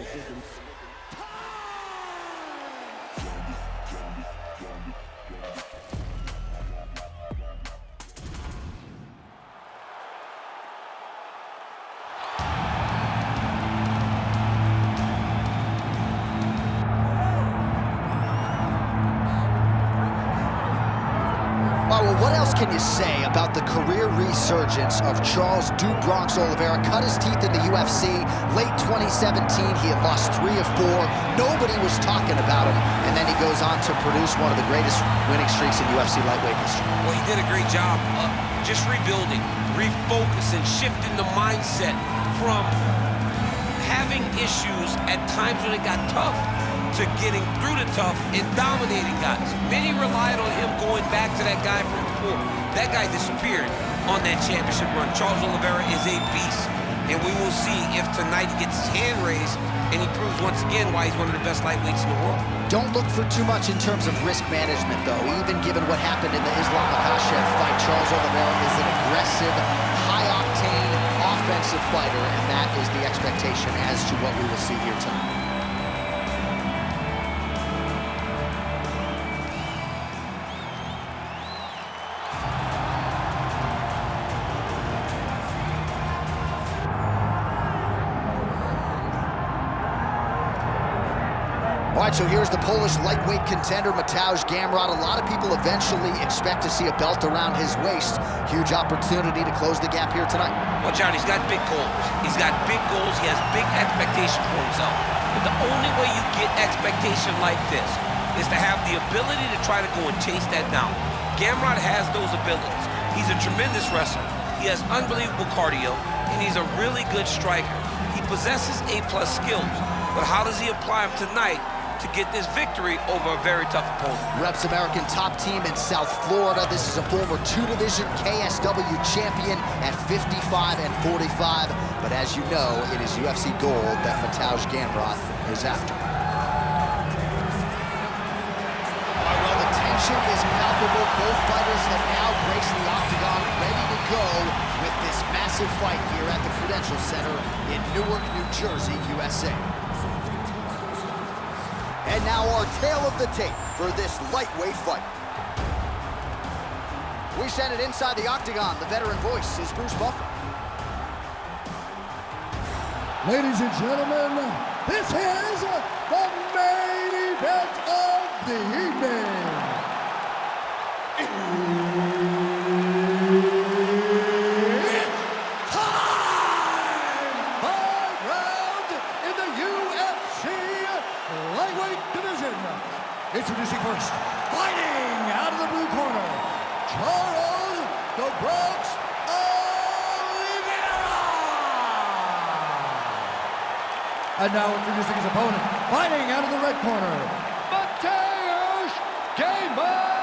Well, what else can you say about the career resurgence of Charles Do Bronx Oliveira? Cut his teeth in the UFC. Late 2017, he had lost 3 of 4. Nobody was talking about him. And then he goes on to produce one of the greatest winning streaks in UFC lightweight history. Well, he did a great job just rebuilding, refocusing, shifting the mindset from having issues at times when it got tough to getting through the tough and dominating guys. Many relied on him going back to that guy from before. That guy disappeared on that championship run. Charles Oliveira is a beast, and we will see if tonight he gets his hand raised and he proves once again why he's one of the best lightweights in the world. Don't look for too much in terms of risk management, though. Even given what happened in the Islam Makhachev fight, Charles Oliveira is an aggressive, high-octane, offensive fighter, and that is the expectation as to what we will see here tonight. All right, so here's the Polish lightweight contender, Mateusz Gamrot. A lot of people eventually expect to see a belt around his waist. Huge opportunity to close the gap here tonight. Well, John, he's got big goals. He's got big goals. He has big expectations for himself. But the only way you get expectation like this is to have the ability to try to go and chase that down. Gamrot has those abilities. He's a tremendous wrestler. He has unbelievable cardio, and he's a really good striker. He possesses A+ skills, but how does he apply them tonight to get this victory over a very tough opponent? Reps American top team in South Florida. This is a former 2-division KSW champion at 55 and 45. But as you know, it is UFC gold that Mateusz Gamrot is after. Well, the tension is palpable. Both fighters have now graced the octagon, ready to go with this massive fight here at the Prudential Center in Newark, New Jersey, USA. And now our tale of the tape for this lightweight fight. We send it inside the octagon. The veteran voice is Bruce Buffer. Ladies and gentlemen, this is the main event of the evening. It's time! 5 rounds in the UFC lightweight division. Introducing first, fighting out of the blue corner, Charles Do Bronx Oliveira. And now introducing his opponent, fighting out of the red corner, Mateusz Gamrot.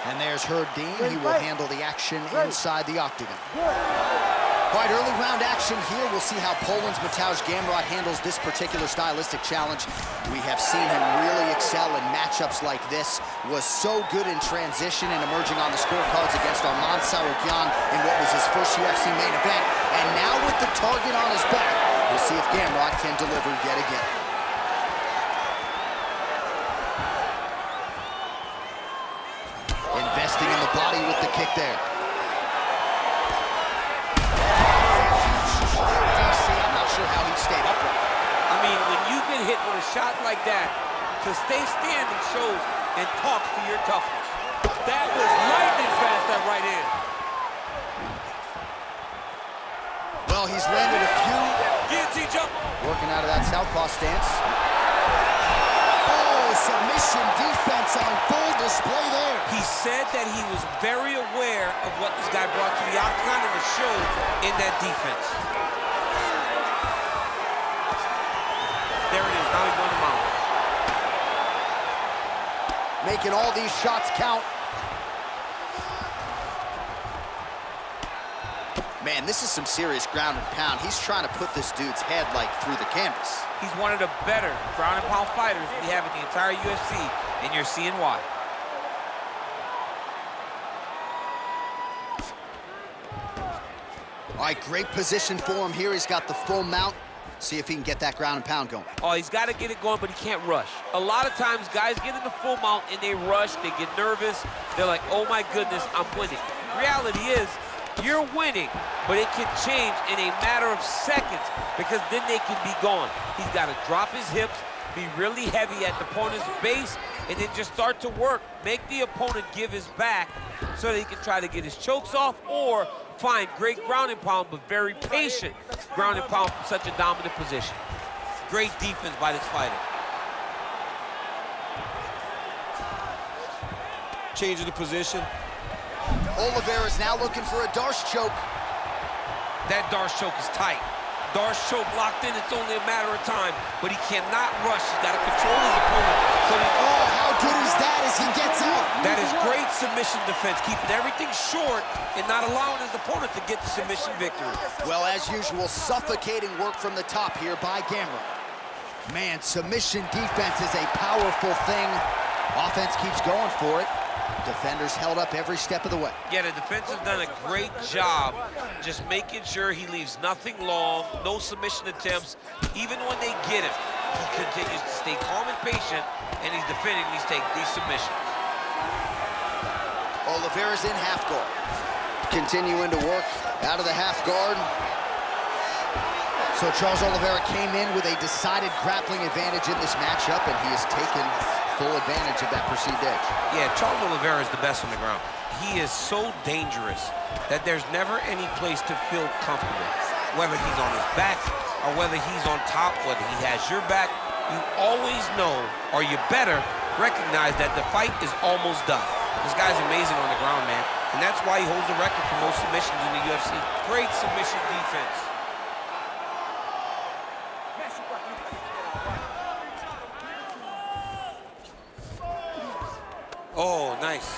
And there's Herb Dean. He will handle the action inside the octagon. All right, early round action here. We'll see how Poland's Mateusz Gamrot handles this particular stylistic challenge. We have seen him really excel in matchups like this. Was so good in transition and emerging on the scorecards against Arman Tsarukyan in what was his first UFC main event. And now with the target on his back, we'll see if Gamrot can deliver yet again. Investing in the body with the kick there. I'm not sure how he stayed upright. I mean, when you get hit with a shot like that, to stay standing shows and talks to your toughness. That was lightning fast, that right hand. Well, he's landed a few. Guillotine jump. Working out of that southpaw stance. Oh, submission defense on full display there. He said that he was very aware of what this guy brought to the octagon and it showed in that defense. There it is, now he's on the mount. Making all these shots count. Man, this is some serious ground and pound. He's trying to put this dude's head, like, through the canvas. He's one of the better ground and pound fighters we have in the entire UFC, and you're seeing why. All right, great position for him here. He's got the full mount. See if he can get that ground and pound going. Oh, he's got to get it going, but he can't rush. A lot of times, guys get in the full mount and they rush, they get nervous. They're like, oh my goodness, I'm winning. Reality is, you're winning, but it can change in a matter of seconds because then they can be gone. He's got to drop his hips, be really heavy at the opponent's base, and then just start to work. Make the opponent give his back so that he can try to get his chokes off or find great ground and pound, but very patient ground and pound from such a dominant position. Great defense by this fighter. Changing the position. Oliveira's now looking for a Darce choke. That Darce choke is tight. Darce choke locked in, it's only a matter of time, but he cannot rush. He's got to control his opponent. So Oh, how good is that as he gets out? that is great submission defense, keeping everything short and not allowing his opponent to get the submission victory. Well, as usual, suffocating work from the top here by Gamrot. Man, submission defense is a powerful thing. Offense keeps going for it. Defenders held up every step of the way. Yeah, the defense has done a great job just making sure he leaves nothing long, no submission attempts. Even when they get him, he continues to stay calm and patient, and he's defending these submissions. Oliveira's in half guard. Continuing to work out of the half guard. So Charles Oliveira came in with a decided grappling advantage in this matchup, and he has taken full advantage of that perceived edge. Yeah, Charles Oliveira is the best on the ground. He is so dangerous that there's never any place to feel comfortable. Whether he's on his back or whether he's on top, whether he has your back, you always know, or you better recognize that the fight is almost done. This guy's amazing on the ground, man. And that's why he holds the record for most submissions in the UFC. Great submission defense. Oh, nice.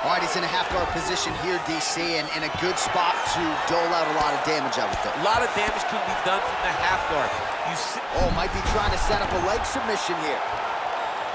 All right, he's in a half-guard position here, DC, and in a good spot to dole out a lot of damage, I would think. A lot of damage can be done from the half guard. Oh, might be trying to set up a leg submission here.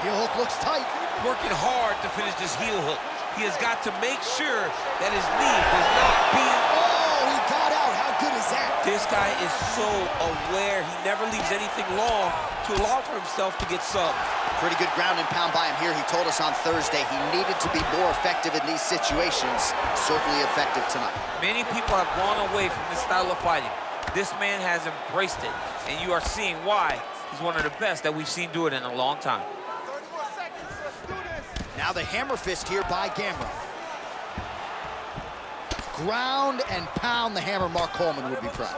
Heel hook looks tight. Working hard to finish this heel hook. He has got to make sure that his knee does not beat. Oh, he got out. How good is that? This guy is so aware. He never leaves anything long to allow for himself to get subbed. Pretty good ground and pound by him here. He told us on Thursday he needed to be more effective in these situations. Certainly effective tonight. Many people have gone away from this style of fighting. This man has embraced it, and you are seeing why he's one of the best that we've seen do it in a long time. 30 more seconds. Let's do this. Now the hammer fist here by Gamrot. Ground and pound, the hammer. Mark Coleman would be proud.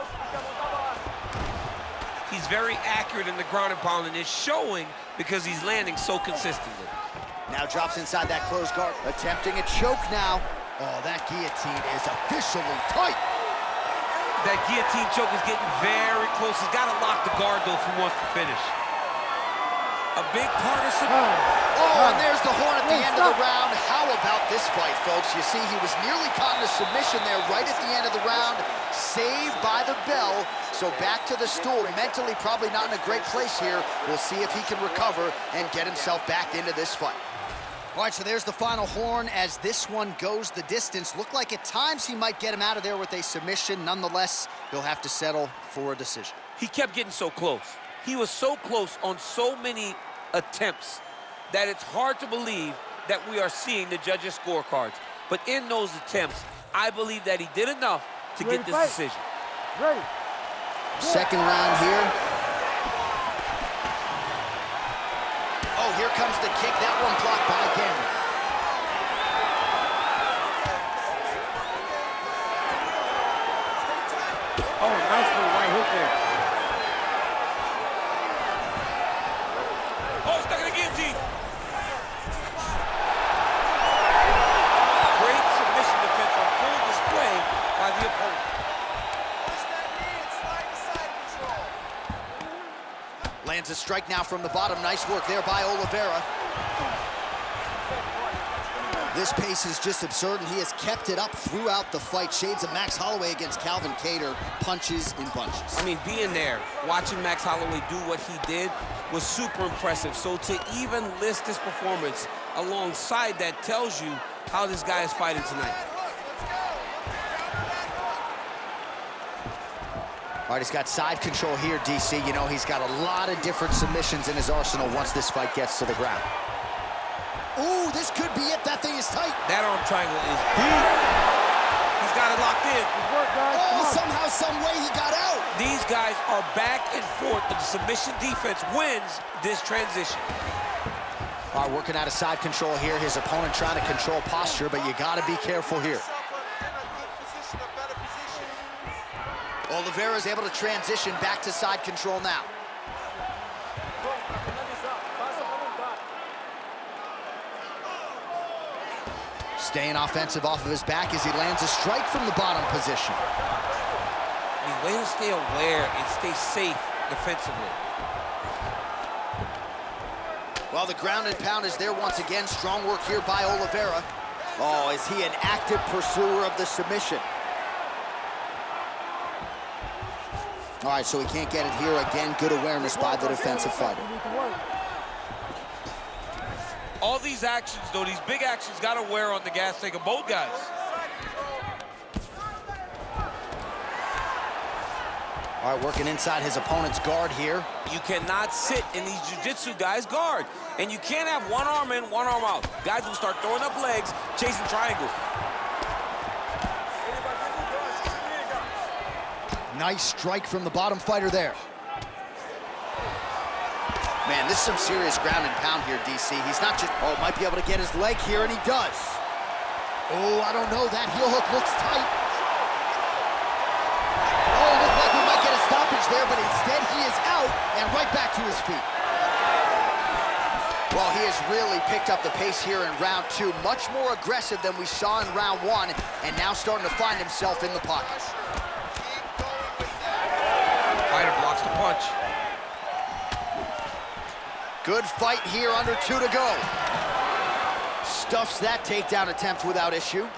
He's very accurate in the ground and pound, and it's showing because he's landing so consistently. Now drops inside that closed guard. Attempting a choke now. Oh, that guillotine is officially tight. That guillotine choke is getting very close. He's got to lock the guard, though, if he wants to finish. A big part of Oh, and there's the horn at the end of the round. How about this fight, folks? You see, he was nearly caught in a submission there right at the end of the round. Saved by the bell. So back to the stool. Mentally probably not in a great place here. We'll see if he can recover and get himself back into this fight. All right, so there's the final horn as this one goes the distance. Looked like at times he might get him out of there with a submission. Nonetheless, he'll have to settle for a decision. He kept getting so close. He was so close on so many attempts that it's hard to believe that we are seeing the judges' scorecards. But in those attempts, I believe that he did enough to get this decision. Ready. Second round here. Oh, here comes the kick. That one blocked by Gamrot. Oh, nice little right hook there. Oh, stuck in the guillotine. Great submission defense on full display by the opponent. Lands a strike now from the bottom. Nice work there by Oliveira. This pace is just absurd, and he has kept it up throughout the fight. Shades of Max Holloway against Calvin Kattar, punches in bunches. I mean, being there, watching Max Holloway do what he did was super impressive. So to even list this performance alongside that tells you how this guy is fighting tonight. All right, he's got side control here, DC. You know, he's got a lot of different submissions in his arsenal once this fight gets to the ground. Ooh, this could be it. That thing is tight. That arm triangle is deep. He's got it locked in. Oh, somehow, some way he got out. These guys are back and forth, but the submission defense wins this transition. All right, working out of side control here. His opponent trying to control posture, but you got to be careful here. Oliveira is able to transition back to side control now. Staying offensive off of his back as he lands a strike from the bottom position. I mean, way to stay aware and stay safe defensively. Well, the ground and pound is there once again. Strong work here by Oliveira. Oh, is he an active pursuer of the submission? All right, so he can't get it here again. Good awareness by the defensive fighter. All these actions, though, these big actions, got to wear on the gas tank of both guys. All right, working inside his opponent's guard here. You cannot sit in these jiu-jitsu guys' guard. And you can't have one arm in, one arm out. Guys will start throwing up legs, chasing triangles. Nice strike from the bottom fighter there. Man, this is some serious ground and pound here, DC. He's not just, oh, might be able to get his leg here, and he does. Oh, I don't know, that heel hook looks tight. Oh, looks like we might get a stoppage there, but instead he is out and right back to his feet. Well, he has really picked up the pace here in round 2. Much more aggressive than we saw in round 1, and now starting to find himself in the pocket. Fighter blocks the punch. Good fight here, under 2 to go. Stuffs that takedown attempt without issue.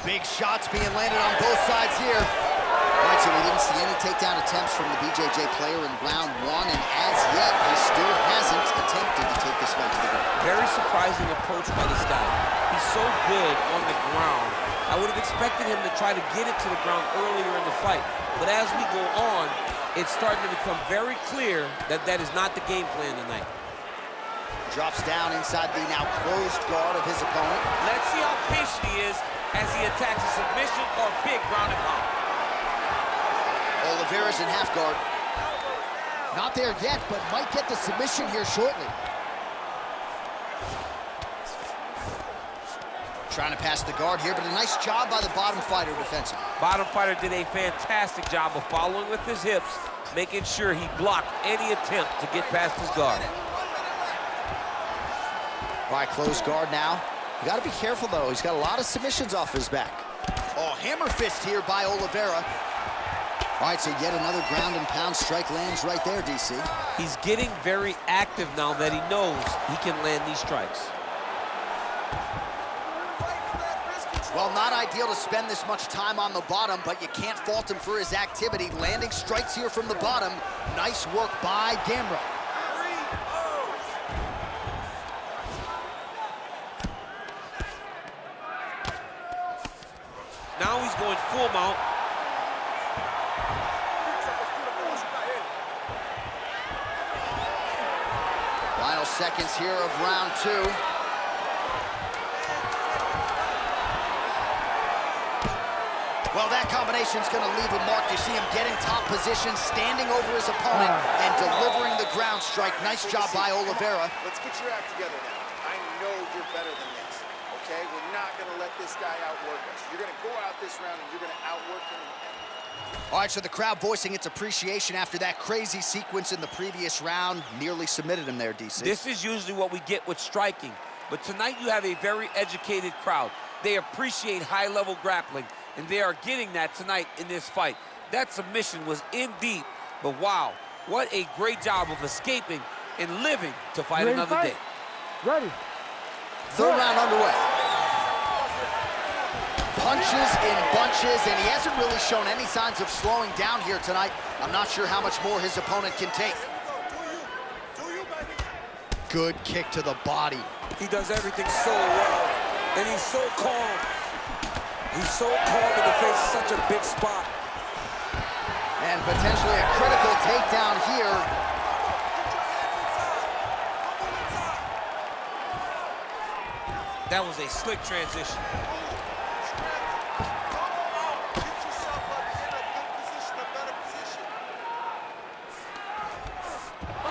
Big shots being landed on both sides here. All right, so we didn't see any takedown attempts from the BJJ player in round 1, and as yet, he still hasn't attempted to take this fight to the ground. Very surprising approach by this guy. He's so good on the ground. I would have expected him to try to get it to the ground earlier in the fight. But as we go on, it's starting to become very clear that that is not the game plan tonight. Drops down inside the now closed guard of his opponent. Let's see how patient he is as he attacks a submission or big ground and pound. Oliveira's in half guard. Not there yet, but might get the submission here shortly. Trying to pass the guard here, but a nice job by the bottom fighter defensively. Bottom fighter did a fantastic job of following with his hips, making sure he blocked any attempt to get past his guard. All right, closed guard now. You got to be careful, though. He's got a lot of submissions off his back. Oh, hammer fist here by Oliveira. All right, so yet another ground and pound strike lands right there, DC. He's getting very active now that he knows he can land these strikes. Well, not ideal to spend this much time on the bottom, but you can't fault him for his activity. Landing strikes here from the bottom. Nice work by Gamrot. Now he's going full mount. Final seconds here of round 2. Well, that combination's gonna leave a mark. You see him getting top position, standing over his opponent, and delivering the ground strike. Nice job by Oliveira. Let's get your act together now. I know you're better than this, okay? We're not gonna let this guy outwork us. You're gonna go out this round and you're gonna outwork him. All right, so the crowd voicing its appreciation after that crazy sequence in the previous round. Nearly submitted him there, DC. This is usually what we get with striking. But tonight you have a very educated crowd. They appreciate high-level grappling, and they are getting that tonight in this fight. That submission was in deep, but wow, what a great job of escaping and living to fight another day. Ready. Third round underway. Punches in bunches, and he hasn't really shown any signs of slowing down here tonight. I'm not sure how much more his opponent can take. Good kick to the body. He does everything so well, and he's so calm. He's so calm in the face of such a big spot. And potentially a critical takedown here. That was a slick transition.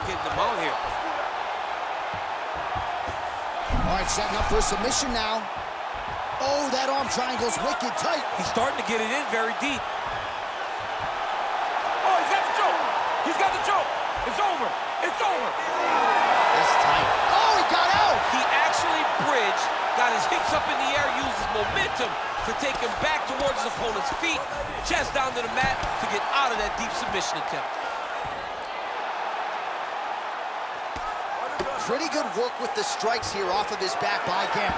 Getting them out here. All right, setting up for a submission now. Oh, that arm triangle's wicked tight. He's starting to get it in very deep. Oh, he's got the choke. He's got the choke. It's over. It's over. That's tight. Oh, he got out. He actually bridged, got his hips up in the air, used his momentum to take him back towards his opponent's feet, chest down to the mat to get out of that deep submission attempt. Pretty good work with the strikes here off of his back by Gamrot.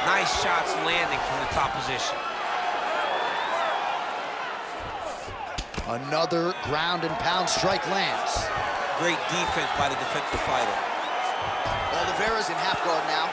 Nice shots landing from the top position. Another ground and pound strike lands. Great defense by the defensive fighter. Oliveira's in half guard now.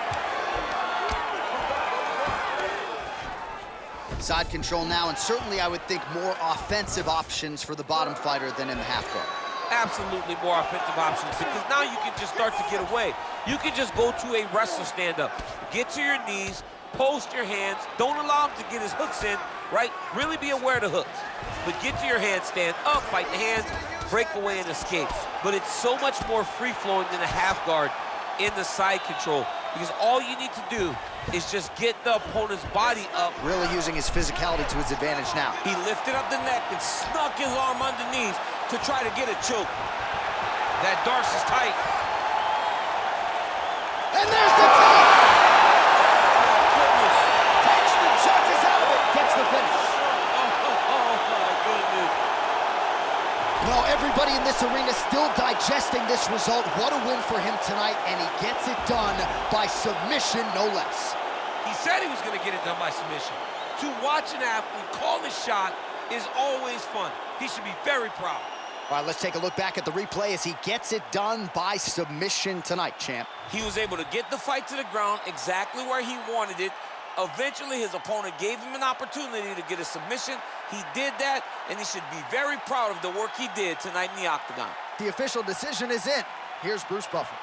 Side control now, and certainly I would think more offensive options for the bottom fighter than in the half guard. Absolutely more offensive options, because now you can just start to get away. You can just go to a wrestler stand-up. Get to your knees, post your hands, don't allow him to get his hooks in, right? Really be aware of the hooks. But get to your hands, stand up, fight the hands, break away and escape. But it's so much more free-flowing than a half guard in the side control, because all you need to do is just get the opponent's body up. Really using his physicality to his advantage now. He lifted up the neck and snuck his arm underneath to try to get a choke. That darce is tight. And there's the top! Goodness. Takes the judges out of it, gets the finish. Oh my goodness. Well, everybody in this arena still digesting this result. What a win for him tonight, and he gets it done by submission, no less. He said he was gonna get it done by submission. To watch an athlete call his shot is always fun. He should be very proud. All right, let's take a look back at the replay as he gets it done by submission tonight, champ. He was able to get the fight to the ground exactly where he wanted it. Eventually, his opponent gave him an opportunity to get a submission. He did that, and he should be very proud of the work he did tonight in the octagon. The official decision is in. Here's Bruce Buffer.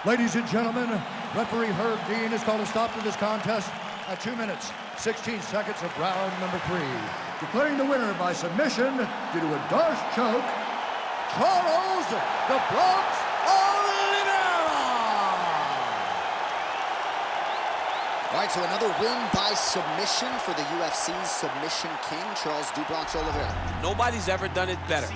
Ladies and gentlemen, referee Herb Dean has called a stop to this contest at 2 minutes, 16 seconds of round number 3. Declaring the winner by submission due to a darce choke, Charles "Do Bronx" Oliveira! All right, so another win by submission for the UFC's submission king, Charles "Do Bronx" Oliveira. Nobody's ever done it better.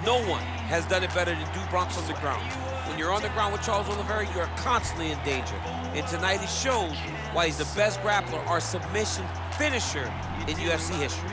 No one has done it better than Do Bronx on the ground. When you're on the ground with Charles Oliveira, you are constantly in danger. And tonight he shows why he's the best grappler or submission finisher in UFC history.